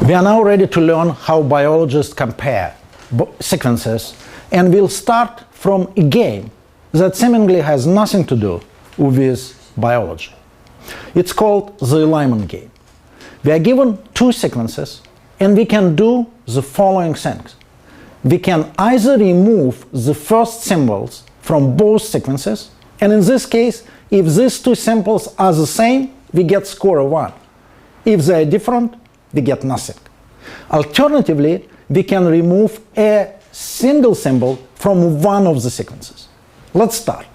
We are now ready to learn how biologists compare sequences, and we'll start from a game that seemingly has nothing to do with biology. It's called the alignment game. We are given two sequences and we can do the following things. We can either remove the first symbols from both sequences, and in this case, if these two symbols are the same, we get score of 1. If they are different, we get nothing. Alternatively, we can remove a single symbol from one of the sequences. Let's start.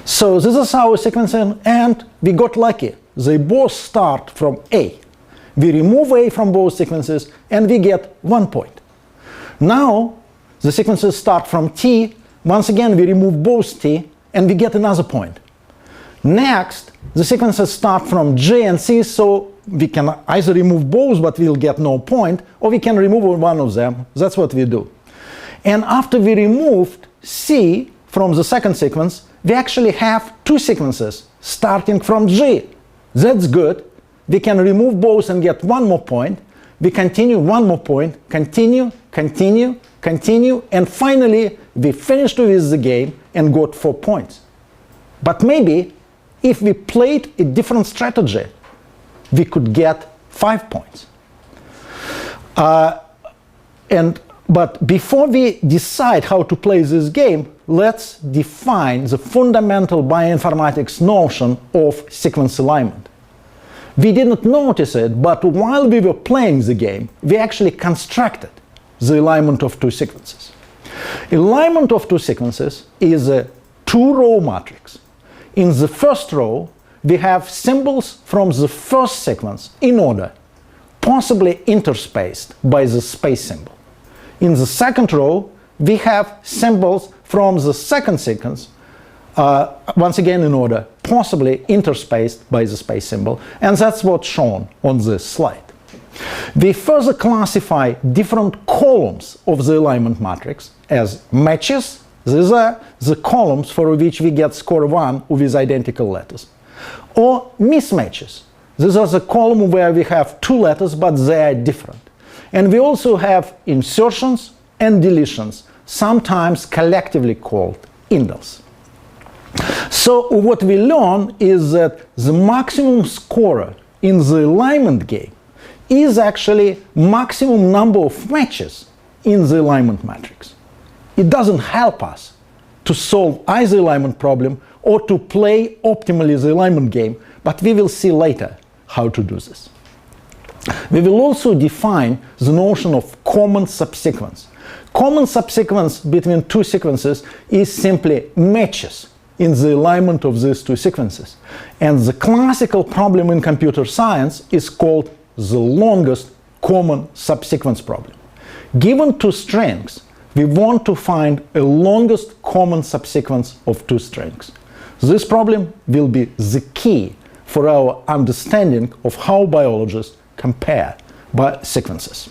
So this is our sequence, and we got lucky. They both start from A. We remove A from both sequences and we get 1 point. Now the sequences start from T. Once again, we remove both T and we get another point. Next, the sequences start from G and C, so we can either remove both but we'll get no point, or we can remove one of them. That's what we do. And after we removed C from the second sequence, we actually have two sequences starting from G. That's good. We can remove both and get one more point. We continue, one more point, continue, continue, continue, and finally we finished with the game and got 4 points. But maybe if we played a different strategy, we could get 5 points. But before we decide how to play this game, let's define the fundamental bioinformatics notion of sequence alignment. We didn't notice it, but while we were playing the game, we actually constructed the alignment of two sequences. Alignment of two sequences is a two-row matrix. In the first row, we have symbols from the first sequence in order, possibly interspaced by the space symbol. In the second row, we have symbols from the second sequence, once again in order, possibly interspaced by the space symbol, and that's what's shown on this slide. We further classify different columns of the alignment matrix as matches. These are the columns for which we get score 1 with identical letters. Or mismatches. These are the column where we have two letters but they are different. And we also have insertions and deletions, sometimes collectively called indels. So what we learn is that the maximum scorer in the alignment game is actually maximum number of matches in the alignment matrix. It doesn't help us to solve either alignment problem or to play optimally the alignment game, but we will see later how to do this. We will also define the notion of common subsequence. Common subsequence between two sequences is simply matches in the alignment of these two sequences. And the classical problem in computer science is called the longest common subsequence problem. Given two strings, we want to find a longest common subsequence of two strings. This problem will be the key for our understanding of how biologists compare sequences.